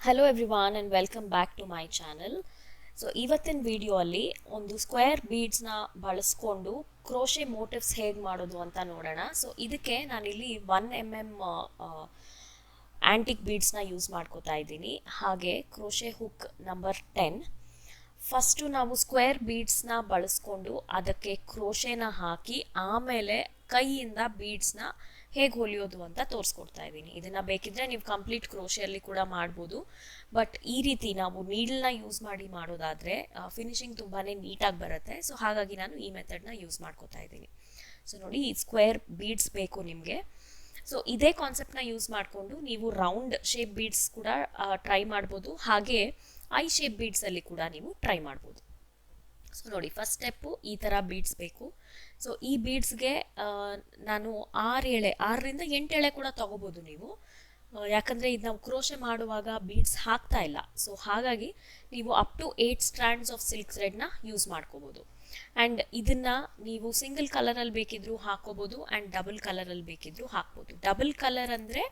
Hello everyone and welcome back to my channel. So ಇವತ್ತಿನ video ಅಲ್ಲಿ ಒಂದು square beads ನ ಬಳಸ್ಕೊಂಡು ಕ್ರೋಶೆ ಮೋಟಿವ್ಸ್ ಹೇಗೆ ಮಾಡೋದು ಅಂತ ನೋಡೋಣ. ಸೊ ಇದಕ್ಕೆ ನಾನು ಇಲ್ಲಿ 1 mm ಆಂಟಿಕ್ ಬೀಡ್ಸ್ ನ ಯೂಸ್ ಮಾಡ್ಕೋತಾ ಇದ್ದೀನಿ. ಹಾಗೆ ಕ್ರೋಶೆ ಹುಕ್ ನಂಬರ್ 10. ಫಸ್ಟ್ ನಾವು ಸ್ಕ್ವೇರ್ ಬೀಡ್ಸ್ ನ ಬಳಸ್ಕೊಂಡು ಅದಕ್ಕೆ ಕ್ರೋಶೆನ ಹಾಕಿ ಆಮೇಲೆ ಕೈಯಿಂದ ಬೀಡ್ಸ್ ನ ಹೇಗೆ ಹೊಲಿಯೋದು ಅಂತ ತೋರಿಸ್ಕೊಡ್ತಾ ಇದ್ದೀನಿ. ಇದನ್ನ ಬೇಕಿದ್ರೆ ನೀವು ಕಂಪ್ಲೀಟ್ ಕ್ರೋಶೆಯಲ್ಲಿ ಕೂಡ ಮಾಡ್ಬೋದು, ಬಟ್ ಈ ರೀತಿ ನಾವು ನೀಡಲ್ನ ಯೂಸ್ ಮಾಡಿ ಮಾಡೋದಾದ್ರೆ ಫಿನಿಶಿಂಗ್ ತುಂಬಾನೇ ನೀಟಾಗಿ ಬರುತ್ತೆ. ಸೊ ಹಾಗಾಗಿ ನಾನು ಈ ಮೆಥಡ್ನ ಯೂಸ್ ಮಾಡ್ಕೋತಾ ಇದ್ದೀನಿ. ಸೊ ನೋಡಿ, ಈ ಸ್ಕ್ವೇರ್ ಬೀಡ್ಸ್ ಬೇಕು ನಿಮಗೆ. ಸೊ ಇದೇ ಕಾನ್ಸೆಪ್ಟ್ನ ಯೂಸ್ ಮಾಡಿಕೊಂಡು ನೀವು ರೌಂಡ್ ಶೇಪ್ ಬೀಡ್ಸ್ ಕೂಡ ಟ್ರೈ ಮಾಡ್ಬೋದು, ಹಾಗೆ ಐ ಶೇಪ್ ಬೀಡ್ಸಲ್ಲಿ ಕೂಡ ನೀವು ಟ್ರೈ ಮಾಡ್ಬೋದು. ಸೊ ನೋಡಿ, ಫಸ್ಟ್ ಸ್ಟೆಪ್ಪು ಈ ಥರ ಬೀಡ್ಸ್ ಬೇಕು. ಸೊ ಈ ಬೀಡ್ಸ್ಗೆ ನಾನು 6ರಿಂದ 8 ಎಳೆ ಕೂಡ ತಗೋಬೋದು ನೀವು, ಯಾಕಂದರೆ ಇದು ನಾವು ಕ್ರೋಶೆ ಮಾಡುವಾಗ ಬೀಡ್ಸ್ ಹಾಕ್ತಾ ಇಲ್ಲ. ಸೊ ಹಾಗಾಗಿ ನೀವು up to 8 strands of silk ಥ್ರೆಡ್ನ ಯೂಸ್ ಮಾಡ್ಕೋಬೋದು. ಆ್ಯಂಡ್ ಇದನ್ನು ನೀವು ಸಿಂಗಲ್ ಕಲರಲ್ಲಿ ಬೇಕಿದ್ರೂ ಹಾಕೋಬೋದು ಆ್ಯಂಡ್ ಡಬಲ್ ಕಲರಲ್ಲಿ ಬೇಕಿದ್ರೂ ಹಾಕ್ಬೋದು. ಡಬಲ್ ಕಲರ್ ಅಂದರೆ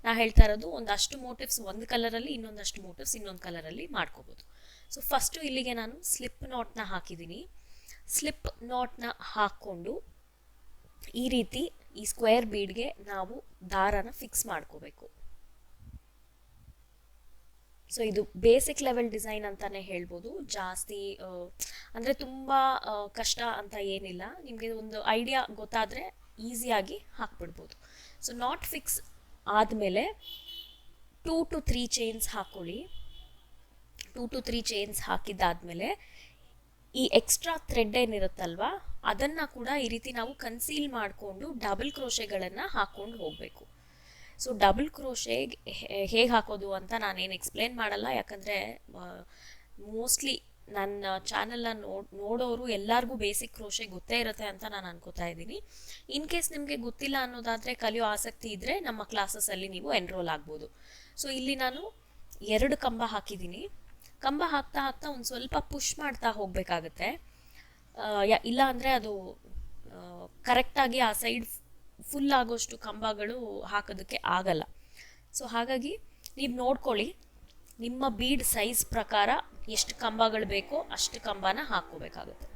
ನಾ ಹೇಳ್ತಾ ಇರೋದು ಒಂದಷ್ಟು ಮೋಟಿವ್ಸ್ ಒಂದು ಕಲರಲ್ಲಿ, ಇನ್ನೊಂದಷ್ಟು ಮೋಟಿವ್ಸ್ ಇನ್ನೊಂದು ಕಲರಲ್ಲಿ ಮಾಡ್ಕೋಬೋದು. ಸೊ ಫಸ್ಟು ಇಲ್ಲಿಗೆ ನಾನು ಸ್ಲಿಪ್ ನಾಟ್ನ ಹಾಕಿದ್ದೀನಿ. ಸ್ಲಿಪ್ ನಾಟ್ನ ಹಾಕ್ಕೊಂಡು ಈ ರೀತಿ ಈ ಸ್ಕ್ವೇರ್ ಬೀಡ್ಗೆ ನಾವು ದಾರನ ಫಿಕ್ಸ್ ಮಾಡ್ಕೋಬೇಕು. ಸೊ ಇದು ಬೇಸಿಕ್ ಲೆವೆಲ್ ಡಿಸೈನ್ ಅಂತಾನೆ ಹೇಳ್ಬೋದು. ಜಾಸ್ತಿ ಅಂದರೆ ತುಂಬ ಕಷ್ಟ ಅಂತ ಏನಿಲ್ಲ. ನಿಮಗೆ ಒಂದು ಐಡಿಯಾ ಗೊತ್ತಾದರೆ ಈಸಿಯಾಗಿ ಹಾಕ್ಬಿಡ್ಬೋದು. ಸೊ ನಾಟ್ ಫಿಕ್ಸ್ ಆದಮೇಲೆ 2 to 3 ಚೈನ್ಸ್ ಹಾಕ್ಕೊಳ್ಳಿ. 2 to 3 ಚೈನ್ಸ್ ಹಾಕಿದ್ದಾದಮೇಲೆ ಈ ಎಕ್ಸ್ಟ್ರಾ ಥ್ರೆಡ್ ಏನಿರುತ್ತಲ್ವ ಅದನ್ನು ಕೂಡ ಈ ರೀತಿ ನಾವು ಕನ್ಸೀಲ್ ಮಾಡಿಕೊಂಡು ಡಬಲ್ ಕ್ರೋಶೆಗಳನ್ನು ಹಾಕ್ಕೊಂಡು ಹೋಗಬೇಕು. ಸೊ ಡಬಲ್ ಕ್ರೋಶೆ ಹೇಗೆ ಹಾಕೋದು ಅಂತ ನಾನೇನು ಎಕ್ಸ್ಪ್ಲೇನ್ ಮಾಡಲ್ಲ, ಯಾಕಂದರೆ ಮೋಸ್ಟ್ಲಿ ನನ್ನ ಚಾನಲ್ನ ನೋಡೋರು ಎಲ್ಲರಿಗೂ ಬೇಸಿಕ್ ಕ್ರೋಶೆ ಗೊತ್ತೇ ಇರುತ್ತೆ ಅಂತ ನಾನು ಅನ್ಕೋತಾ ಇದ್ದೀನಿ. ಇನ್ ಕೇಸ್ ನಿಮಗೆ ಗೊತ್ತಿಲ್ಲ ಅನ್ನೋದಾದರೆ, ಕಲಿಯೋ ಆಸಕ್ತಿ ಇದ್ದರೆ ನಮ್ಮ ಕ್ಲಾಸಸ್ಸಲ್ಲಿ ನೀವು ಎನ್ರೋಲ್ ಆಗ್ಬೋದು. ಸೊ ಇಲ್ಲಿ ನಾನು 2 ಕಂಬ ಹಾಕಿದ್ದೀನಿ. ಕಂಬ ಹಾಕ್ತಾ ಹಾಕ್ತಾ ಒಂದು ಸ್ವಲ್ಪ ಪುಷ್ ಮಾಡ್ತಾ ಹೋಗಬೇಕಾಗತ್ತೆ, ಇಲ್ಲ ಅಂದರೆ ಅದು ಕರೆಕ್ಟಾಗಿ ಆ ಸೈಡ್ ಫುಲ್ ಆಗೋಷ್ಟು ಕಂಬಗಳು ಹಾಕೋದಕ್ಕೆ ಆಗಲ್ಲ. ಸೊ ಹಾಗಾಗಿ ನೀವು ನೋಡ್ಕೊಳ್ಳಿ, ನಿಮ್ಮ ಬೀಡ್ ಸೈಜ್ ಪ್ರಕಾರ ಎಷ್ಟು ಕಂಬಗಳು ಬೇಕೋ ಅಷ್ಟು ಕಂಬನ ಹಾಕ್ಕೋಬೇಕಾಗುತ್ತೆ.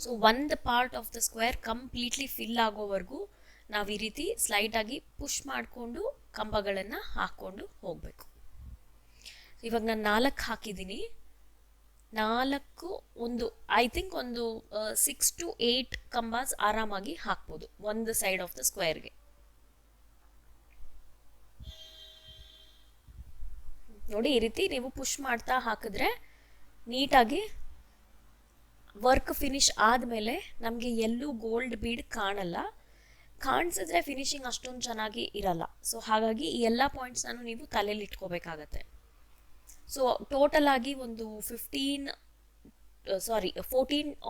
ಸೊ ಒಂದು part of the square completely fill ಆಗೋವರೆಗೂ ನಾವು ಈ ರೀತಿ ಸ್ಲೈಟಾಗಿ ಪುಷ್ ಮಾಡಿಕೊಂಡು ಕಂಬಗಳನ್ನು ಹಾಕ್ಕೊಂಡು ಹೋಗಬೇಕು. ಇವಾಗ ನಾನು 4 ಹಾಕಿದ್ದೀನಿ. 4 ಒಂದು ಐ ಥಿಂಕ್ ಒಂದು 6 to 8 ಕಂಬಾಸ್ ಆರಾಮಾಗಿ ಹಾಕ್ಬೋದು ಒಂದು ಸೈಡ್ ಆಫ್ ದ ಸ್ಕ್ವೇರ್ಗೆ. ನೋಡಿ, ಈ ರೀತಿ ನೀವು ಪುಷ್ ಮಾಡ್ತಾ ಹಾಕಿದ್ರೆ ನೀಟಾಗಿ ವರ್ಕ್ ಫಿನಿಶ್ ಆದಮೇಲೆ ನಮಗೆ ಎಲ್ಲೂ ಗೋಲ್ಡ್ ಬೀಡ್ ಕಾಣಲ್ಲ. ಕಾಣಿಸಿದ್ರೆ ಫಿನಿಶಿಂಗ್ ಅಷ್ಟೊಂದು ಚೆನ್ನಾಗಿ ಇರಲ್ಲ. ಸೊ ಹಾಗಾಗಿ ಈ ಎಲ್ಲ ಪಾಯಿಂಟ್ಸ್ನೂ ನೀವು ತಲೆಯಲ್ಲಿ ಇಟ್ಕೋಬೇಕಾಗತ್ತೆ. ಸೊ ಟೋಟಲ್ ಆಗಿ ಒಂದು 14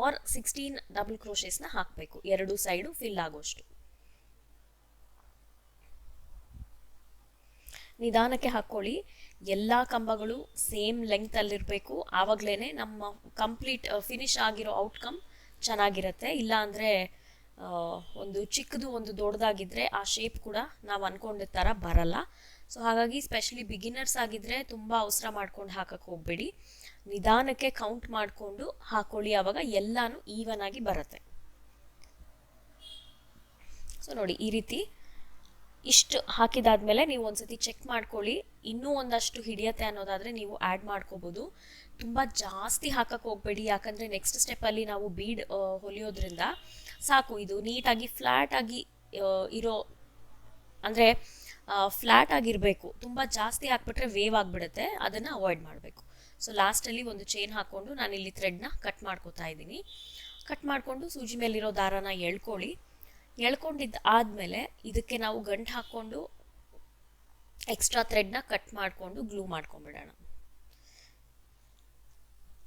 or 16 ಡಬಲ್ ಕ್ರೋಶೆಸ್ನ ಹಾಕಬೇಕು, 2 ಸೈಡು ಫಿಲ್ ಆಗೋಷ್ಟು. ನಿಧಾನಕ್ಕೆ ಹಾಕ್ಕೊಳ್ಳಿ. ಎಲ್ಲ ಕಂಬಗಳು ಸೇಮ್ ಲೆಂಗ್ತಲ್ಲಿರಬೇಕು, ಆವಾಗಲೇ ನಮ್ಮ ಕಂಪ್ಲೀಟ್ ಫಿನಿಶ್ ಆಗಿರೋ ಔಟ್ಕಮ್ ಚೆನ್ನಾಗಿರುತ್ತೆ. ಇಲ್ಲ ಅಂದರೆ ಒಂದು ಚಿಕ್ಕದು ಒಂದು ದೊಡ್ಡದಾಗಿದ್ದರೆ ಆ ಶೇಪ್ ಕೂಡ ನಾವು ಅಂದ್ಕೊಂಡಿದ್ದ ಥರ ಬರಲ್ಲ. ಸೊ ಹಾಗಾಗಿ ಸ್ಪೆಷಲಿ ಬಿಗಿನರ್ಸ್ ಆಗಿದ್ದರೆ ತುಂಬ ಅವಸರ ಮಾಡ್ಕೊಂಡು ಹಾಕಕ್ಕೆ ಹೋಗಬೇಡಿ, ನಿಧಾನಕ್ಕೆ ಕೌಂಟ್ ಮಾಡಿಕೊಂಡು ಹಾಕೊಳ್ಳಿ, ಆವಾಗ ಎಲ್ಲನೂ ಈವನ್ ಆಗಿ ಬರುತ್ತೆ. ಸೊ ನೋಡಿ, ಈ ರೀತಿ ಇಷ್ಟು ಹಾಕಿದಾದ್ಮೇಲೆ ನೀವು ಒಂದ್ಸತಿ ಚೆಕ್ ಮಾಡ್ಕೊಳ್ಳಿ. ಇನ್ನೂ ಒಂದಷ್ಟು ಹಿಡಿಯತ್ತೆ ಅನ್ನೋದಾದರೆ ನೀವು ಆ್ಯಡ್ ಮಾಡ್ಕೋಬೋದು. ತುಂಬ ಜಾಸ್ತಿ ಹಾಕಕ್ಕೆ ಹೋಗಬೇಡಿ, ಯಾಕಂದರೆ ನೆಕ್ಸ್ಟ್ ಸ್ಟೆಪ್ಪಲ್ಲಿ ನಾವು ಬೀಡ್ ಹೊಲಿಯೋದ್ರಿಂದ ಸಾಕು ಇದು ನೀಟಾಗಿ ಫ್ಲ್ಯಾಟಾಗಿ ಇರೋ, ಅಂದರೆ ಫ್ಲ್ಯಾಟ್ ಆಗಿರಬೇಕು. ತುಂಬ ಜಾಸ್ತಿ ಹಾಕ್ಬಿಟ್ರೆ ವೇವ್ ಆಗಿಬಿಡುತ್ತೆ, ಅದನ್ನು ಅವಾಯ್ಡ್ ಮಾಡಬೇಕು. ಸೊ ಲಾಸ್ಟಲ್ಲಿ ಒಂದು ಚೈನ್ ಹಾಕ್ಕೊಂಡು ನಾನಿಲ್ಲಿ ಥ್ರೆಡ್ನ ಕಟ್ ಮಾಡ್ಕೋತಾ ಇದ್ದೀನಿ. ಕಟ್ ಮಾಡಿಕೊಂಡು ಸೂಜಿ ಮೇಲಿರೋ ದಾರನ ಎಳ್ಕೊಳ್ಳಿ. ಎಳ್ಕೊಂಡಿದ್ದು ಆದಮೇಲೆ ಇದಕ್ಕೆ ನಾವು ಗಂಟು ಹಾಕ್ಕೊಂಡು ಎಕ್ಸ್ಟ್ರಾ ಥ್ರೆಡ್ನ ಕಟ್ ಮಾಡಿಕೊಂಡು ಗ್ಲೂ ಮಾಡ್ಕೊಂಡ್ಬಿಡೋಣ.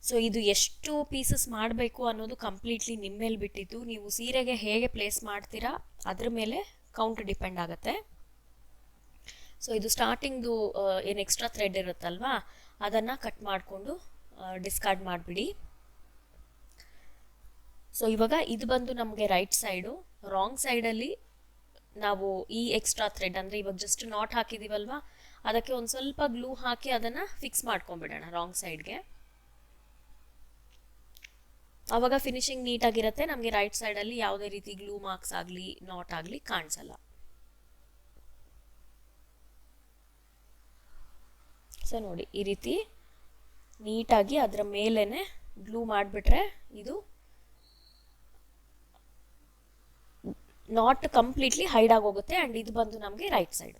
ಸೊ ಇದು ಎಷ್ಟು ಪೀಸಸ್ ಮಾಡಬೇಕು ಅನ್ನೋದು ಕಂಪ್ಲೀಟ್ಲಿ ನಿಮ್ಮ ಮೇಲೆ ಬಿಟ್ಟಿದ್ದು. ನೀವು ಸೀರೆಗೆ ಹೇಗೆ ಪ್ಲೇಸ್ ಮಾಡ್ತೀರಾ ಅದ್ರ ಮೇಲೆ ಕೌಂಟ್ ಡಿಪೆಂಡ್ ಆಗುತ್ತೆ. ಸೊ ಇದು ಸ್ಟಾರ್ಟಿಂಗ್ದು ಏನು ಎಕ್ಸ್ಟ್ರಾ ಥ್ರೆಡ್ ಇರುತ್ತಲ್ವಾ ಅದನ್ನು ಕಟ್ ಮಾಡಿಕೊಂಡು ಡಿಸ್ಕಾರ್ಡ್ ಮಾಡಿಬಿಡಿ. ಸೊ ಇವಾಗ ಇದು ಬಂದು ನಮಗೆ ರೈಟ್ ಸೈಡು. ರಾಂಗ್ ಸೈಡಲ್ಲಿ ನಾವು ಈ ಎಕ್ಸ್ಟ್ರಾ ಥ್ರೆಡ್ ಅಂದರೆ ಇವಾಗ ಜಸ್ಟ್ ನಾಟ್ ಹಾಕಿದ್ದೀವಲ್ವಾ ಅದಕ್ಕೆ ಒಂದು ಸ್ವಲ್ಪ ಗ್ಲೂ ಹಾಕಿ ಅದನ್ನು ಫಿಕ್ಸ್ ಮಾಡ್ಕೊಂಡ್ಬಿಡೋಣ ರಾಂಗ್ ಸೈಡ್ಗೆ. ಆವಾಗ ಫಿನಿಶಿಂಗ್ ನೀಟಾಗಿರುತ್ತೆ, ನಮಗೆ ರೈಟ್ ಸೈಡಲ್ಲಿ ಯಾವುದೇ ರೀತಿ ಗ್ಲೂ ಮಾರ್ಕ್ಸ್ ಆಗಲಿ ನಾಟ್ ಆಗಲಿ ಕಾಣಿಸಲ್ಲ. ಸೊ ನೋಡಿ, ಈ ರೀತಿ ನೀಟಾಗಿ ಅದರ ಮೇಲೇನೆ ಗ್ಲೂ ಮಾಡಿಬಿಟ್ರೆ ಇದು ನಾಟ್ ಕಂಪ್ಲೀಟ್ಲಿ ಹೈಡ್ ಆಗೋಗುತ್ತೆ. ಆ್ಯಂಡ್ ಇದು ಬಂದು ನಮಗೆ ರೈಟ್ ಸೈಡ್.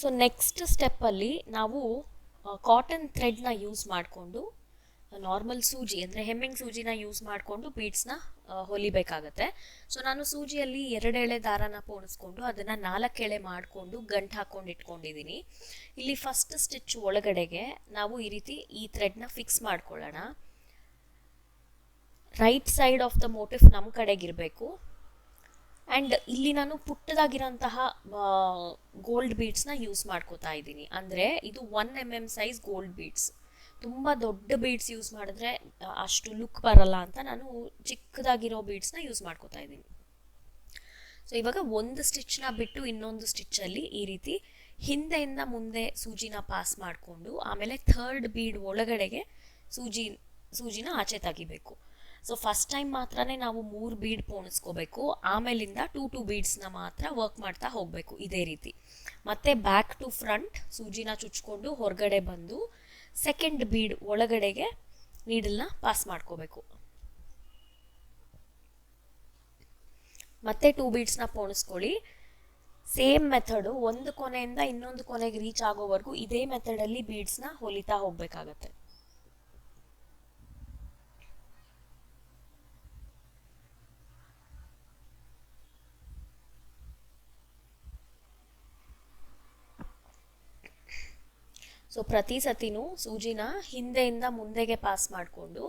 ಸೊ ನೆಕ್ಸ್ಟ್ ಸ್ಟೆಪ್ಪಲ್ಲಿ ನಾವು ಕಾಟನ್ ಥ್ರೆಡ್ನ ಯೂಸ್ ಮಾಡಿಕೊಂಡು, ನಾರ್ಮಲ್ ಸೂಜಿ ಅಂದರೆ ಹೆಮ್ಮಿಂಗ್ ಸೂಜಿನ ಯೂಸ್ ಮಾಡಿಕೊಂಡು ಬೀಡ್ಸ್ನ ಹೊಲಿಬೇಕಾಗತ್ತೆ. ಸೊ ನಾನು ಸೂಜಿಯಲ್ಲಿ 2 ಎಳೆ ದಾರನ ಪೋಣಿಸ್ಕೊಂಡು ಅದನ್ನು 4 ಎಳೆ ಮಾಡಿಕೊಂಡು ಗಂಟು ಹಾಕ್ಕೊಂಡು ಇಟ್ಕೊಂಡಿದ್ದೀನಿ. ಇಲ್ಲಿ ಫಸ್ಟ್ ಸ್ಟಿಚ್ ಒಳಗಡೆಗೆ ನಾವು ಈ ರೀತಿ ಈ ಥ್ರೆಡ್ನ ಫಿಕ್ಸ್ ಮಾಡ್ಕೊಳ್ಳೋಣ. Right side of the motif ನಮ್ಮ ಕಡೆಗಿರಬೇಕು. ಆ್ಯಂಡ್ ಇಲ್ಲಿ ನಾನು ಪುಟ್ಟದಾಗಿರೋಂತಹ ಗೋಲ್ಡ್ ಬೀಡ್ಸ್ನ ಯೂಸ್ ಮಾಡ್ಕೋತಾ ಇದ್ದೀನಿ. ಅಂದರೆ ಇದು 1 mm ಸೈಜ್ ಗೋಲ್ಡ್ ಬೀಡ್ಸ್. ತುಂಬ ದೊಡ್ಡ ಬೀಡ್ಸ್ ಯೂಸ್ ಮಾಡಿದ್ರೆ ಅಷ್ಟು ಲುಕ್ ಬರಲ್ಲ ಅಂತ ನಾನು ಚಿಕ್ಕದಾಗಿರೋ ಬೀಡ್ಸ್ನ ಯೂಸ್ ಮಾಡ್ಕೋತಾ ಇದ್ದೀನಿ. ಸೊ ಇವಾಗ ಒಂದು ಸ್ಟಿಚ್ನ ಬಿಟ್ಟು ಇನ್ನೊಂದು ಸ್ಟಿಚ್ಚಲ್ಲಿ ಈ ರೀತಿ ಹಿಂದೆಯಿಂದ ಮುಂದೆ ಸೂಜಿನ ಪಾಸ್ ಮಾಡಿಕೊಂಡು ಆಮೇಲೆ 3rd ಬೀಡ್ ಒಳಗಡೆಗೆ ಸೂಜಿನ ಆಚೆ ತೆಗಿಬೇಕು. ಸೊ ಫಸ್ಟ್ ಟೈಮ್ ಮಾತ್ರನೇ ನಾವು 3 ಬೀಡ್ ಪೋಣಿಸ್ಕೋಬೇಕು. ಆಮೇಲಿಂದ 2 ಬೀಡ್ಸ್ನ ಮಾತ್ರ ವರ್ಕ್ ಮಾಡ್ತಾ ಹೋಗಬೇಕು ಇದೇ ರೀತಿ. ಮತ್ತೆ ಬ್ಯಾಕ್ ಟು ಫ್ರಂಟ್ ಸೂಜಿನ ಚುಚ್ಕೊಂಡು ಹೊರಗಡೆ ಬಂದು 2nd ಬೀಡ್ ಒಳಗಡೆಗೆ ನೀಡಲ್ನ ಪಾಸ್ ಮಾಡ್ಕೋಬೇಕು. ಮತ್ತೆ 2 ಬೀಡ್ಸ್ನ ಪೋಣಿಸ್ಕೊಳ್ಳಿ. ಸೇಮ್ ಮೆಥಡು, ಒಂದು ಕೊನೆಯಿಂದ ಇನ್ನೊಂದು ಕೊನೆಗೆ ರೀಚ್ ಆಗೋವರೆಗೂ ಇದೇ ಮೆಥಡಲ್ಲಿ ಬೀಡ್ಸ್ನ ಹೊಲಿತಾ ಹೋಗಬೇಕಾಗತ್ತೆ. ಸೊ ಪ್ರತಿ ಸತಿನೂ ಸೂಜಿನ ಹಿಂದೆಯಿಂದ ಮುಂದೆಗೆ ಪಾಸ್ ಮಾಡಿಕೊಂಡು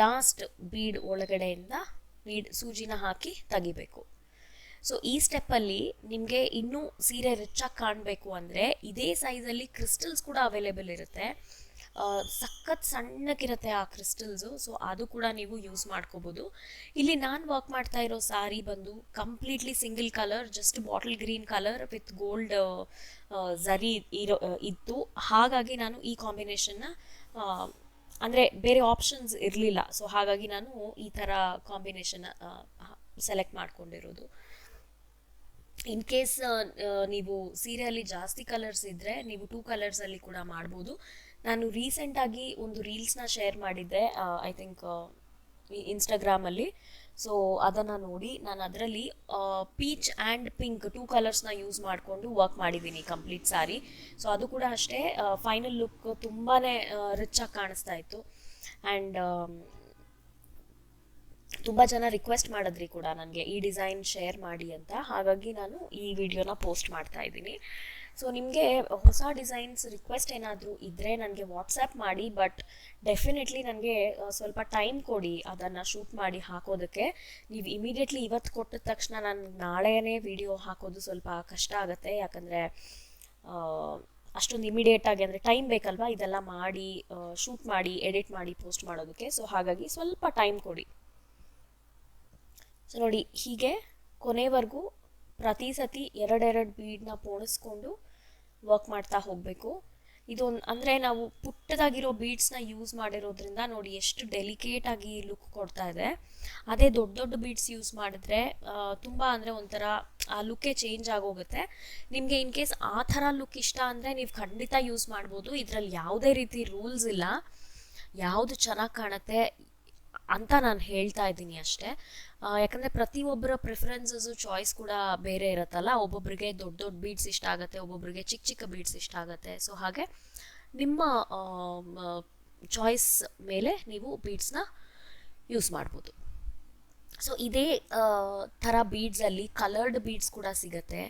ಲಾಸ್ಟ್ ಬೀಡ್ ಒಳಗಡೆಯಿಂದ ಸೂಜಿನ ಹಾಕಿ ತೆಗಿಬೇಕು. ಸೊ ಈ ಸ್ಟೆಪ್ಪಲ್ಲಿ ನಿಮಗೆ ಇನ್ನೂ ಸೀರೆ ರಿಚಾಗಿ ಕಾಣಬೇಕು ಅಂದರೆ ಇದೇ ಸೈಜಲ್ಲಿ ಕ್ರಿಸ್ಟಲ್ಸ್ ಕೂಡ ಅವೈಲೇಬಲ್ ಇರುತ್ತೆ. ಸಖತ್ ಸಣ್ಣಕ್ಕಿರುತ್ತೆ ಆ ಕ್ರಿಸ್ಟಲ್ಸು. ಸೊ ಅದು ಕೂಡ ನೀವು ಯೂಸ್ ಮಾಡ್ಕೋಬೋದು. ಇಲ್ಲಿ ನಾನು ವರ್ಕ್ ಮಾಡ್ತಾ ಇರೋ ಸಾರಿ ಬಂದು completely single colour, just bottle green colour with gold zari ಇತ್ತು. ಹಾಗಾಗಿ ನಾನು ಈ ಕಾಂಬಿನೇಷನ್ನ ಅಂದರೆ ಬೇರೆ ಆಪ್ಷನ್ಸ್ ಇರಲಿಲ್ಲ. ಸೊ ಹಾಗಾಗಿ ನಾನು ಈ ಥರ ಕಾಂಬಿನೇಷನ್ ಸೆಲೆಕ್ಟ್ ಮಾಡ್ಕೊಂಡಿರೋದು. ಇನ್ ಕೇಸ್ ನೀವು ಸೀರೆಯಲ್ಲಿ ಜಾಸ್ತಿ ಕಲರ್ಸ್ ಇದ್ದರೆ ನೀವು 2 ಕಲರ್ಸಲ್ಲಿ ಕೂಡ ಮಾಡ್ಬೋದು. ನಾನು ರೀಸೆಂಟಾಗಿ ಒಂದು ರೀಲ್ಸ್ನ ಶೇರ್ ಮಾಡಿದ್ದೆ, ಐ ಥಿಂಕ್ ಇನ್ಸ್ಟಾಗ್ರಾಮಲ್ಲಿ. ಸೊ ಅದನ್ನು ನೋಡಿ ನಾನು ಅದರಲ್ಲಿ ಪೀಚ್ ಆ್ಯಂಡ್ ಪಿಂಕ್ 2 ಕಲರ್ಸ್ನ ಯೂಸ್ ಮಾಡಿಕೊಂಡು ವರ್ಕ್ ಮಾಡಿದ್ದೀನಿ ಕಂಪ್ಲೀಟ್ ಸಾರಿ. ಸೊ ಅದು ಕೂಡ ಅಷ್ಟೇ ಫೈನಲ್ ಲುಕ್ ತುಂಬಾ ರಿಚಾಗಿ ಕಾಣಿಸ್ತಾ ಇತ್ತು. ಆ್ಯಂಡ್ ತುಂಬ ಜನ ರಿಕ್ವೆಸ್ಟ್ ಮಾಡಿದ್ರಿ ಕೂಡ ನನಗೆ ಈ ಡಿಸೈನ್ ಶೇರ್ ಮಾಡಿ ಅಂತ. ಹಾಗಾಗಿ ನಾನು ಈ ವಿಡಿಯೋನ ಪೋಸ್ಟ್ ಮಾಡ್ತಾ ಇದ್ದೀನಿ. ಸೊ ನಿಮಗೆ ಹೊಸ ಡಿಸೈನ್ಸ್ ರಿಕ್ವೆಸ್ಟ್ ಏನಾದರೂ ಇದ್ದರೆ ನನಗೆ ವಾಟ್ಸಪ್ ಮಾಡಿ. ಬಟ್ ಡೆಫಿನೆಟ್ಲಿ ನನಗೆ ಸ್ವಲ್ಪ ಟೈಮ್ ಕೊಡಿ ಅದನ್ನು ಶೂಟ್ ಮಾಡಿ ಹಾಕೋದಕ್ಕೆ. ನೀವು ಇಮಿಡಿಯೇಟ್ಲಿ ಇವತ್ತು ಕೊಟ್ಟಿದ ತಕ್ಷಣ ನಾನು ನಾಳೆನೇ ವಿಡಿಯೋ ಹಾಕೋದು ಸ್ವಲ್ಪ ಕಷ್ಟ ಆಗುತ್ತೆ. ಯಾಕಂದರೆ ಅಷ್ಟೊಂದು ಇಮಿಡಿಯೇಟಾಗಿ ಅಂದರೆ ಟೈಮ್ ಬೇಕಲ್ವಾ ಇದೆಲ್ಲ ಮಾಡಿ ಶೂಟ್ ಮಾಡಿ ಎಡಿಟ್ ಮಾಡಿ ಪೋಸ್ಟ್ ಮಾಡೋದಕ್ಕೆ. ಸೊ ಹಾಗಾಗಿ ಸ್ವಲ್ಪ ಟೈಮ್ ಕೊಡಿ. ಸೊ ನೋಡಿ, ಹೀಗೆ ಕೊನೆವರೆಗೂ ಪ್ರತಿ ಸತಿ 2 ಬೀಡನ್ನ ಪೋಣಿಸ್ಕೊಂಡು ವರ್ಕ್ ಮಾಡ್ತಾ ಹೋಗಬೇಕು. ಇದೊಂದು ಅಂದರೆ ನಾವು ಪುಟ್ಟದಾಗಿರೋ ಬೀಡ್ಸ್ನ ಯೂಸ್ ಮಾಡಿರೋದ್ರಿಂದ ನೋಡಿ ಎಷ್ಟು ಡೆಲಿಕೇಟಾಗಿ ಲುಕ್ ಕೊಡ್ತಾ ಇದೆ. ಅದೇ ದೊಡ್ಡ ದೊಡ್ಡ ಬೀಡ್ಸ್ ಯೂಸ್ ಮಾಡಿದ್ರೆ ತುಂಬ ಅಂದರೆ ಒಂಥರ ಆ ಲುಕ್ಕೇ ಚೇಂಜ್ ಆಗೋಗುತ್ತೆ. ನಿಮಗೆ ಇನ್ ಕೇಸ್ ಆ ಥರ ಲುಕ್ ಇಷ್ಟ ಅಂದರೆ ನೀವು ಖಂಡಿತ ಯೂಸ್ ಮಾಡ್ಬೋದು. ಇದರಲ್ಲಿ ಯಾವುದೇ ರೀತಿ ರೂಲ್ಸ್ ಇಲ್ಲ, ಯಾವುದು ಚೆನ್ನಾಗಿ ಕಾಣುತ್ತೆ ಅಂತ ನಾನು ಹೇಳ್ತಾ ಇದ್ದೀನಿ ಅಷ್ಟೇ. ಯಾಕಂದರೆ ಪ್ರತಿಯೊಬ್ಬರ ಪ್ರಿಫರೆನ್ಸಸ್ಸು ಚಾಯ್ಸ್ ಕೂಡ ಬೇರೆ ಇರುತ್ತಲ್ಲ. ಒಬ್ಬೊಬ್ಬರಿಗೆ ದೊಡ್ಡ ದೊಡ್ಡ ಬೀಡ್ಸ್ ಇಷ್ಟ ಆಗುತ್ತೆ, ಒಬ್ಬೊಬ್ಬರಿಗೆ ಚಿಕ್ಕ ಚಿಕ್ಕ ಬೀಡ್ಸ್ ಇಷ್ಟ ಆಗುತ್ತೆ. ಸೊ ಹಾಗೆ ನಿಮ್ಮ ಚಾಯ್ಸ್ ಮೇಲೆ ನೀವು ಬೀಡ್ಸ್ನ ಯೂಸ್ ಮಾಡ್ಬೋದು. ಸೊ ಇದೇ ಥರ ಬೀಡ್ಸಲ್ಲಿ ಕಲರ್ಡ್ ಬೀಡ್ಸ್ ಕೂಡ ಸಿಗುತ್ತೆ.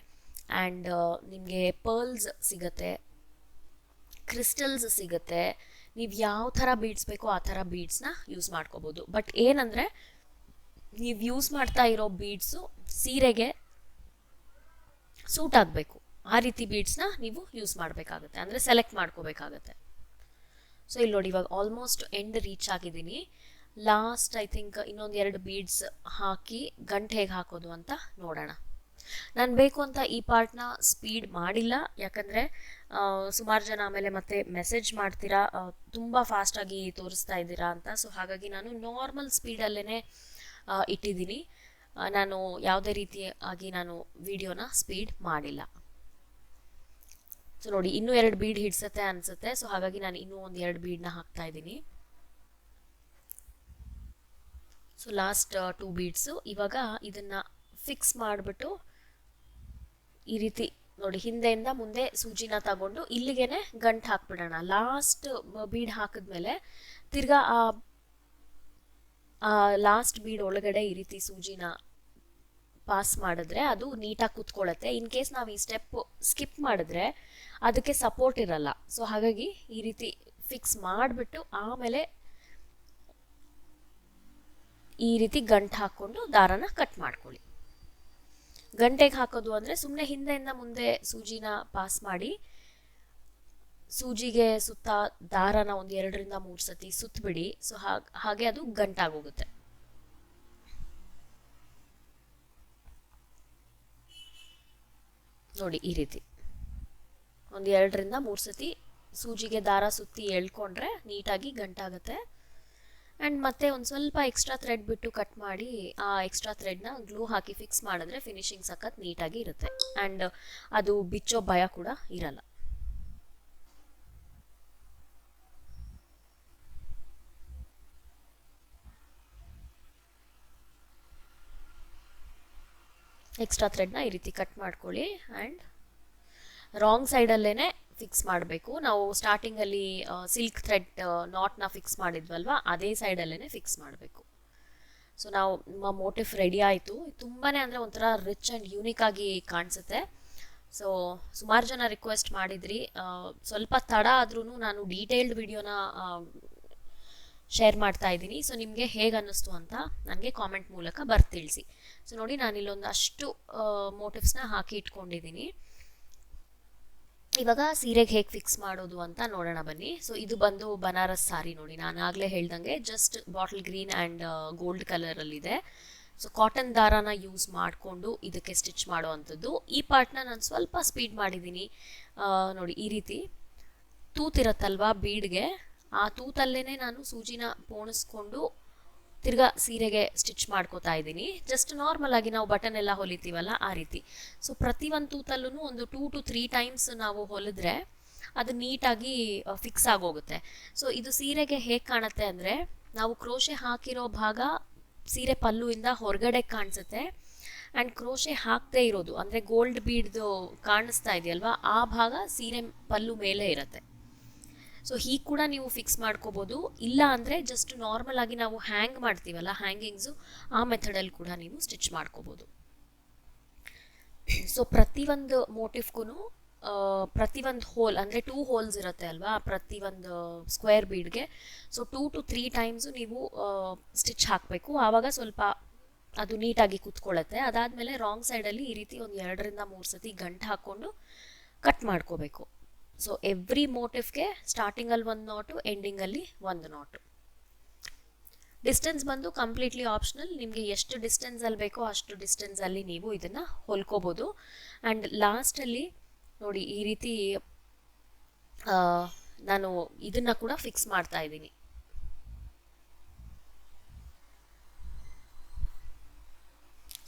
ಆ್ಯಂಡ್ ನಿಮಗೆ ಪರ್ಲ್ಸ್ ಸಿಗುತ್ತೆ, ಕ್ರಿಸ್ಟಲ್ಸ್ ಸಿಗುತ್ತೆ. ನೀವು ಯಾವ ಥರ ಬೀಡ್ಸ್ ಬೇಕೋ ಆ ಥರ ಬೀಡ್ಸ್ನ ಯೂಸ್ ಮಾಡ್ಕೋಬೋದು. ಬಟ್ ಏನಂದರೆ ನೀವು ಯೂಸ್ ಮಾಡ್ತಾ ಇರೋ ಬೀಡ್ಸು ಸೀರೆಗೆ ಸೂಟ್ ಆಗಬೇಕು. ಆ ರೀತಿ ಬೀಡ್ಸ್ನ ನೀವು ಯೂಸ್ ಮಾಡಬೇಕಾಗುತ್ತೆ, ಅಂದರೆ ಸೆಲೆಕ್ಟ್ ಮಾಡ್ಕೋಬೇಕಾಗತ್ತೆ. ಸೊ ಇಲ್ಲಿ ನೋಡಿ, ಇವಾಗ ಆಲ್ಮೋಸ್ಟ್ ಎಂಡ್ ರೀಚ್ ಆಗಿದ್ದೀನಿ. ಲಾಸ್ಟ್ ಐ ಥಿಂಕ್ ಇನ್ನೊಂದು 2 ಬೀಡ್ಸ್ ಹಾಕಿ ಗಂಟು ಹೇಗೆ ಹಾಕೋದು ಅಂತ ನೋಡೋಣ. ನಾನು ಬೇಕು ಅಂತ ಈ ಪಾರ್ಟ್ನ ಸ್ಪೀಡ್ ಮಾಡಿಲ್ಲ, ಯಾಕಂದರೆ ಸುಮಾರು ಜನ ಆಮೇಲೆ ಮತ್ತೆ ಮೆಸೇಜ್ ಮಾಡ್ತೀರಾ ತುಂಬ ಫಾಸ್ಟಾಗಿ ತೋರಿಸ್ತಾ ಇದ್ದೀರಾ ಅಂತ. ಸೊ ಹಾಗಾಗಿ ನಾನು ನಾರ್ಮಲ್ ಸ್ಪೀಡಲ್ಲೇ ಇಟ್ಟಿದ್ದೀನಿ. ನಾನು ಯಾವುದೇ ರೀತಿಯಾಗಿ ನಾನು ವಿಡಿಯೋನ ಸ್ಪೀಡ್ ಮಾಡಿಲ್ಲ. ಸೊ ನೋಡಿ, ಇನ್ನೂ 2 ಬೀಡ್ ಹಿಡ್ಸತ್ತೆ ಅನಿಸುತ್ತೆ. ಸೊ ಹಾಗಾಗಿ ನಾನು ಇನ್ನೂ ಒಂದು 2 ಬೀಡ್ನ ಹಾಕ್ತಾ ಇದ್ದೀನಿ. So last 2 beads. ಇವಾಗ ಇದನ್ನು ಫಿಕ್ಸ್ ಮಾಡಿಬಿಟ್ಟು ಈ ರೀತಿ ನೋಡಿ, ಹಿಂದೆಯಿಂದ ಮುಂದೆ ಸೂಜಿನ ತಗೊಂಡು ಇಲ್ಲಿಗೇನೆ ಗಂಟು ಹಾಕ್ಬಿಡೋಣ. ಲಾಸ್ಟ್ ಬೀಡ್ ಹಾಕಿದ್ಮೇಲೆ ತಿರ್ಗಾ ಆ ಲಾಸ್ಟ್ ಬೀಡ್ ಒಳಗಡೆ ಈ ರೀತಿ ಸೂಜಿನ ಪಾಸ್ ಮಾಡಿದ್ರೆ ಅದು ನೀಟಾಗಿ ಕೂತ್ಕೊಳ್ಳುತ್ತೆ. ಇನ್ ಕೇಸ್ ನಾವು ಈ ಸ್ಟೆಪ್ ಸ್ಕಿಪ್ ಮಾಡಿದ್ರೆ ಅದಕ್ಕೆ ಸಪೋರ್ಟ್ ಇರಲ್ಲ. ಸೊ ಹಾಗಾಗಿ ಈ ರೀತಿ ಫಿಕ್ಸ್ ಮಾಡಿಬಿಟ್ಟು ಆಮೇಲೆ ಈ ರೀತಿ ಗಂಟು ಹಾಕ್ಕೊಂಡು ದಾರನ ಕಟ್ ಮಾಡ್ಕೊಳ್ಳಿ. ಗಂಟೆಗೆ ಹಾಕೋದು ಅಂದರೆ ಸುಮ್ಮನೆ ಹಿಂದೆಯಿಂದ ಮುಂದೆ ಸೂಜಿನ ಪಾಸ್ ಮಾಡಿ ಸೂಜಿಗೆ ಸುತ್ತ ದಾರನ ಒಂದು 2 ರಿಂದ 3 ಸತಿ ಸುತ್ತಬಿಡಿ. ಸೊ ಹಾಗೆ ಅದು ಗಂಟಾಗೋಗುತ್ತೆ. ನೋಡಿ, ಈ ರೀತಿ ಒಂದು 2 ರಿಂದ 3 ಸತಿ ಸೂಜಿಗೆ ದಾರ ಸುತ್ತಿ ಎಳ್ಕೊಂಡ್ರೆ ನೀಟಾಗಿ ಗಂಟಾಗುತ್ತೆ. ಆ್ಯಂಡ್ ಮತ್ತೆ ಒಂದು ಸ್ವಲ್ಪ ಎಕ್ಸ್ಟ್ರಾ ಥ್ರೆಡ್ ಬಿಟ್ಟು ಕಟ್ ಮಾಡಿ ಆ ಎಕ್ಸ್ಟ್ರಾ ಥ್ರೆಡ್ನ ಗ್ಲೂ ಹಾಕಿ ಫಿಕ್ಸ್ ಮಾಡಿದ್ರೆ ಫಿನಿಶಿಂಗ್ ಸಖತ್ ನೀಟಾಗಿ ಇರುತ್ತೆ. ಆ್ಯಂಡ್ ಅದು ಬಿಚ್ಚೋ ಭಯ ಕೂಡ ಇರಲ್ಲ. ಎಕ್ಸ್ಟ್ರಾ ಥ್ರೆಡ್ನ ಈ ರೀತಿ ಕಟ್ ಮಾಡ್ಕೊಳ್ಳಿ. ಆ್ಯಂಡ್ ರಾಂಗ್ ಸೈಡಲ್ಲೇ ಫಿಕ್ಸ್ ಮಾಡಬೇಕು. ನಾವು ಸ್ಟಾರ್ಟಿಂಗಲ್ಲಿ ಸಿಲ್ಕ್ ಥ್ರೆಡ್ ನಾಟ್ನ ಫಿಕ್ಸ್ ಮಾಡಿದ್ವಲ್ವ, ಅದೇ ಸೈಡಲ್ಲೇ ಫಿಕ್ಸ್ ಮಾಡಬೇಕು. ಸೊ ನಾವು ನಮ್ಮ ಮೋಟಿಫ್ ರೆಡಿ ಆಯಿತು. ತುಂಬಾ ಅಂದರೆ ಒಂಥರ ರಿಚ್ ಆ್ಯಂಡ್ ಯೂನಿಕ್ ಆಗಿ ಕಾಣಿಸುತ್ತೆ. ಸೊ ಸುಮಾರು ಜನ ರಿಕ್ವೆಸ್ಟ್ ಮಾಡಿದ್ರಿ. ಸ್ವಲ್ಪ ತಡ ಆದ್ರೂ ನಾನು ಡೀಟೇಲ್ಡ್ ವಿಡಿಯೋನ ಶೇರ್ ಮಾಡ್ತಾ ಇದ್ದೀನಿ. ಸೊ ನಿಮಗೆ ಹೇಗೆ ಅನ್ನಿಸ್ತು ಅಂತ ನನಗೆ ಕಾಮೆಂಟ್ ಮೂಲಕ ತಿಳಿಸಿ. ಸೊ ನೋಡಿ, ನಾನಿಲ್ಲೊಂದು ಅಷ್ಟು ಮೋಟಿವ್ಸ್ನ ಹಾಕಿ ಇಟ್ಕೊಂಡಿದ್ದೀನಿ. ಇವಾಗ ಸೀರೆಗೆ ಹೇಗೆ ಫಿಕ್ಸ್ ಮಾಡೋದು ಅಂತ ನೋಡೋಣ ಬನ್ನಿ. ಸೊ ಇದು ಬಂದು ಬನಾರಸ್ ಸಾರಿ. ನೋಡಿ, ನಾನು ಆಗಲೇ ಹೇಳ್ದಂಗೆ just bottle green and gold ಕಲರಲ್ಲಿದೆ. ಸೊ ಕಾಟನ್ ದಾರಾನ ಯೂಸ್ ಮಾಡಿಕೊಂಡು ಇದಕ್ಕೆ ಸ್ಟಿಚ್ ಮಾಡೋ ಅಂಥದ್ದು. ಈ ಪಾರ್ಟ್ನ ನಾನು ಸ್ವಲ್ಪ ಸ್ಪೀಡ್ ಮಾಡಿದ್ದೀನಿ. ನೋಡಿ, ಈ ರೀತಿ ತೂತಿರತ್ತಲ್ವಾ ಬೀಡ್ಗೆ, ಆ ತೂತಲ್ಲೇ ನಾನು ಸೂಜಿನ ಪೋಣಿಸ್ಕೊಂಡು ತಿರ್ಗಾ ಸೀರೆಗೆ ಸ್ಟಿಚ್ ಮಾಡ್ಕೋತಾ ಇದ್ದೀನಿ. ಜಸ್ಟ್ ನಾರ್ಮಲ್ ಆಗಿ ನಾವು ಬಟನ್ ಎಲ್ಲ ಹೊಲಿತೀವಲ್ಲ ಆ ರೀತಿ. ಸೊ ಪ್ರತಿ ಒಂದು ತೂತಲ್ಲೂ ಒಂದು 2 to 3 ಟೈಮ್ಸ್ ನಾವು ಹೊಲಿದ್ರೆ ಅದು ನೀಟಾಗಿ ಫಿಕ್ಸ್ ಆಗೋಗುತ್ತೆ. ಸೊ ಇದು ಸೀರೆಗೆ ಹೇಗೆ ಕಾಣುತ್ತೆ ಅಂದರೆ, ನಾವು ಕ್ರೋಶೆ ಹಾಕಿರೋ ಭಾಗ ಸೀರೆ ಪಲ್ಲುವಿಂದ ಹೊರಗಡೆ ಕಾಣಿಸುತ್ತೆ. ಆ್ಯಂಡ್ ಕ್ರೋಶೆ ಹಾಕದೇ ಇರೋದು ಅಂದರೆ ಗೋಲ್ಡ್ ಬೀಡ್ದು ಕಾಣಿಸ್ತಾ ಇದೆಯಲ್ವಾ, ಆ ಭಾಗ ಸೀರೆ ಪಲ್ಲು ಮೇಲೆ ಇರುತ್ತೆ. ಸೊ ಹೀಗೆ ಕೂಡ ನೀವು ಫಿಕ್ಸ್ ಮಾಡ್ಕೋಬೋದು. ಇಲ್ಲ ಅಂದರೆ ಜಸ್ಟ್ ನಾರ್ಮಲ್ ಆಗಿ ನಾವು ಹ್ಯಾಂಗ್ ಮಾಡ್ತೀವಲ್ಲ, ಹ್ಯಾಂಗಿಂಗ್ಸು, ಆ ಮೆಥಡಲ್ಲಿ ಕೂಡ ನೀವು ಸ್ಟಿಚ್ ಮಾಡ್ಕೋಬೋದು. ಸೊ ಪ್ರತಿಯೊಂದು ಮೋಟಿಫ್ಗೂ ಪ್ರತಿಯೊಂದು ಹೋಲ್ ಅಂದರೆ 2 ಹೋಲ್ಸ್ ಇರುತ್ತೆ ಅಲ್ವಾ ಪ್ರತಿಯೊಂದು ಸ್ಕ್ವೇರ್ ಬೀಡ್ಗೆ. ಸೊ 2 to 3 ಟೈಮ್ಸು ನೀವು ಸ್ಟಿಚ್ ಹಾಕಬೇಕು. ಆವಾಗ ಸ್ವಲ್ಪ ಅದು ನೀಟಾಗಿ ಕೂತ್ಕೊಳ್ಳುತ್ತೆ. ಅದಾದಮೇಲೆ ರಾಂಗ್ ಸೈಡಲ್ಲಿ ಈ ರೀತಿ ಒಂದು 2 ರಿಂದ 3 ಸತಿ ಗಂಟು ಹಾಕ್ಕೊಂಡು ಕಟ್ ಮಾಡ್ಕೋಬೇಕು. ಸೊ ಎವ್ರಿ ಮೋಟಿಫ್ಗೆ ಸ್ಟಾರ್ಟಿಂಗಲ್ಲಿ 1 ನಾಟು, ಎಂಡಿಂಗಲ್ಲಿ 1 ನಾಟು. ಡಿಸ್ಟೆನ್ಸ್ ಬಂದು ಕಂಪ್ಲೀಟ್ಲಿ ಆಪ್ಷನಲ್. ನಿಮಗೆ ಎಷ್ಟು ಡಿಸ್ಟೆನ್ಸಲ್ಲಿ ಬೇಕೋ ಅಷ್ಟು ಡಿಸ್ಟೆನ್ಸಲ್ಲಿ ನೀವು ಇದನ್ನು ಹೊಲ್ಕೋಬೋದು. ಆ್ಯಂಡ್ ಲಾಸ್ಟಲ್ಲಿ ನೋಡಿ, ಈ ರೀತಿ ನಾನು ಇದನ್ನು ಕೂಡ ಫಿಕ್ಸ್ ಮಾಡ್ತಾ ಇದ್ದೀನಿ.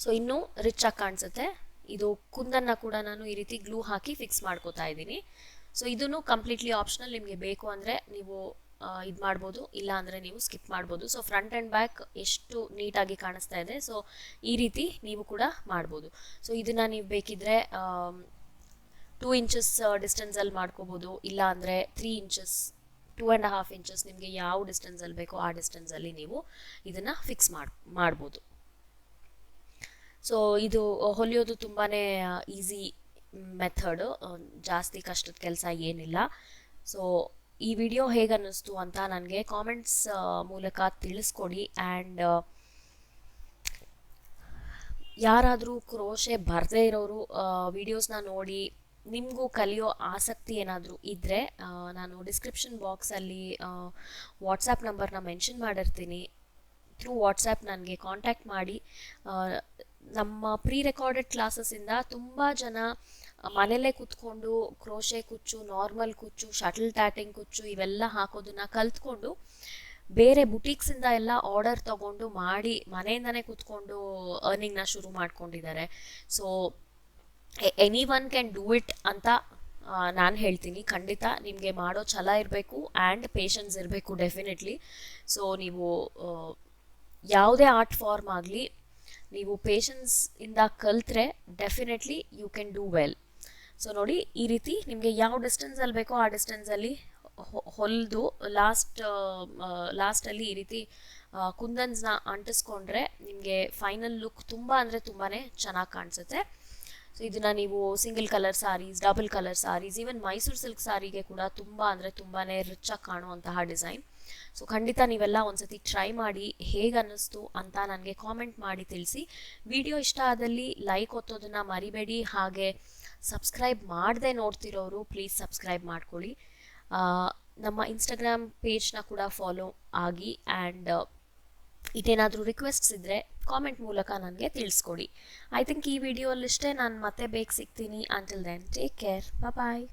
ಸೊ ಇನ್ನೂ ರಿಚ್ ಆಗಿ ಕಾಣಿಸುತ್ತೆ. ಇದು ಕುಂದನ್ನು ಕೂಡ ನಾನು ಈ ರೀತಿ ಗ್ಲೂ ಹಾಕಿ ಫಿಕ್ಸ್ ಮಾಡ್ಕೋತಾ ಇದ್ದೀನಿ. ಸೊ ಇದನ್ನು ಕಂಪ್ಲೀಟ್ಲಿ ಆಪ್ಷನಲ್. ನಿಮಗೆ ಬೇಕು ಅಂದರೆ ನೀವು ಇದು ಮಾಡ್ಬೋದು, ಇಲ್ಲ ಅಂದರೆ ನೀವು ಸ್ಕಿಪ್ ಮಾಡ್ಬೋದು. ಸೊ ಫ್ರಂಟ್ ಆ್ಯಂಡ್ ಬ್ಯಾಕ್ ಎಷ್ಟು ನೀಟಾಗಿ ಕಾಣಿಸ್ತಾ ಇದೆ. ಸೊ ಈ ರೀತಿ ನೀವು ಕೂಡ ಮಾಡ್ಬೋದು. ಸೊ ಇದನ್ನು ನೀವು ಬೇಕಿದ್ರೆ 2 ಇಂಚಸ್ ಡಿಸ್ಟೆನ್ಸಲ್ಲಿ ಮಾಡ್ಕೋಬೋದು, ಇಲ್ಲ ಅಂದರೆ 3 ಇಂಚಸ್, 2.5 ಇಂಚಸ್, ನಿಮಗೆ ಯಾವ ಡಿಸ್ಟೆನ್ಸಲ್ಲಿ ಬೇಕೋ ಆ ಡಿಸ್ಟೆನ್ಸಲ್ಲಿ ನೀವು ಇದನ್ನು ಫಿಕ್ಸ್ ಮಾಡ್ಬೋದು. ಸೊ ಇದು ಹೊಲಿಯೋದು ತುಂಬಾ ಈಸಿ ಮೆಥಡು, ಜಾಸ್ತಿ ಕಷ್ಟದ ಕೆಲಸ ಏನಿಲ್ಲ. ಸೊ ಈ ವಿಡಿಯೋ ಹೇಗೆ ಅನ್ನಿಸ್ತು ಅಂತ ನನಗೆ ಕಾಮೆಂಟ್ಸ್ ಮೂಲಕ ತಿಳಿಸ್ಕೊಡಿ. ಆ್ಯಂಡ್ ಯಾರಾದರೂ ಕ್ರೋಶೆ ಬರದೇ ಇರೋರು ವಿಡಿಯೋಸ್ನ ನೋಡಿ ನಿಮಗೂ ಕಲಿಯೋ ಆಸಕ್ತಿ ಏನಾದರೂ ಇದ್ದರೆ ನಾನು ಡಿಸ್ಕ್ರಿಪ್ಷನ್ ಬಾಕ್ಸಲ್ಲಿ ವಾಟ್ಸಪ್ ನಂಬರ್ನ ಮೆನ್ಷನ್ ಮಾಡಿರ್ತೀನಿ. ಥ್ರೂ ವಾಟ್ಸಪ್ ನನಗೆ ಕಾಂಟ್ಯಾಕ್ಟ್ ಮಾಡಿ ನಮ್ಮ ಪ್ರೀ ರೆಕಾರ್ಡೆಡ್ ಕ್ಲಾಸಸ್ಸಿಂದ ತುಂಬ ಜನ ಮನೆಯಲ್ಲೇ ಕೂತ್ಕೊಂಡು ಕ್ರೋಶೆ ಕುಚ್ಚು, ನಾರ್ಮಲ್ ಕುಚ್ಚು, ಶಟಲ್ ಟ್ಯಾಟಿಂಗ್ ಕುಚ್ಚು ಇವೆಲ್ಲ ಹಾಕೋದನ್ನ ಕಲ್ತ್ಕೊಂಡು ಬೇರೆ ಬುಟೀಕ್ಸಿಂದ ಎಲ್ಲ ಆರ್ಡರ್ ತಗೊಂಡು ಮಾಡಿ ಮನೆಯಿಂದನೇ ಕೂತ್ಕೊಂಡು ಅರ್ನಿಂಗ್ನ ಶುರು ಮಾಡ್ಕೊಂಡಿದ್ದಾರೆ. So anyone can do it ಅಂತ ನಾನು ಹೇಳ್ತೀನಿ. ಖಂಡಿತ ನಿಮಗೆ ಮಾಡೋ ಛಲ ಇರಬೇಕು ಆ್ಯಂಡ್ ಪೇಷನ್ಸ್ ಇರಬೇಕು ಡೆಫಿನೆಟ್ಲಿ. ಸೊ ನೀವು ಯಾವುದೇ ಆರ್ಟ್ ಫಾರ್ಮ್ ಆಗಲಿ ನೀವು ಪೇಷನ್ಸ್ ಇಂದ ಕಲ್ತ್ರೆ definitely you can do well. So ನೋಡಿ, ಈ ರೀತಿ ನಿಮಗೆ ಯಾವ ಡಿಸ್ಟೆನ್ಸಲ್ಲಿ ಬೇಕೋ ಆ ಡಿಸ್ಟೆನ್ಸಲ್ಲಿ ಹೊಲಿದು ಲಾಸ್ಟಲ್ಲಿ ಈ ರೀತಿ ಕುಂದನ್ಸ್ನ ಅಂಟಿಸ್ಕೊಂಡ್ರೆ ನಿಮಗೆ ಫೈನಲ್ ಲುಕ್ ತುಂಬ ಅಂದರೆ ತುಂಬಾ ಚೆನ್ನಾಗಿ ಕಾಣಿಸುತ್ತೆ. ಸೊ ಇದನ್ನು ನೀವು single colour saris, double colour saris, even Mysore silk ಸಾರಿಗೆ ಕೂಡ ತುಂಬ ಅಂದರೆ ತುಂಬಾ ರಿಚಾಗಿ ಕಾಣುವಂತಹ ಡಿಸೈನ್. ಸೊ ಖಂಡಿತ ನೀವೆಲ್ಲ ಒಂದ್ಸತಿ ಟ್ರೈ ಮಾಡಿ ಹೇಗೆ ಅನ್ನಿಸ್ತು ಅಂತ ನನಗೆ ಕಾಮೆಂಟ್ ಮಾಡಿ ತಿಳಿಸಿ. ವಿಡಿಯೋ ಇಷ್ಟ ಆದಲ್ಲಿ ಲೈಕ್ ಒತ್ತೋದನ್ನು ಮರಿಬೇಡಿ. ಹಾಗೆ ಸಬ್ಸ್ಕ್ರೈಬ್ ಮಾಡದೆ ನೋಡ್ತಿರೋರು ಪ್ಲೀಸ್ ಸಬ್ಸ್ಕ್ರೈಬ್ ಮಾಡ್ಕೊಳ್ಳಿ. ನಮ್ಮ ಇನ್ಸ್ಟಾಗ್ರಾಮ್ ಪೇಜ್ನ ಕೂಡ ಫಾಲೋ ಆಗಿ. ಆ್ಯಂಡ್ ಇದೇನಾದರೂ ರಿಕ್ವೆಸ್ಟ್ಸ್ ಇದ್ದರೆ ಕಾಮೆಂಟ್ ಮೂಲಕ ನನಗೆ ತಿಳಿಸ್ಕೊಡಿ. ಐ ಥಿಂಕ್ ಈ ವಿಡಿಯೋಲ್ಲಿಷ್ಟೇ. ನಾನು ಮತ್ತೆ ಬೇಗ ಸಿಗ್ತೀನಿ. ಅಂಟಿಲ್ ದೆನ್ ಟೇಕ್ ಕೇರ್, ಬಾಯ್.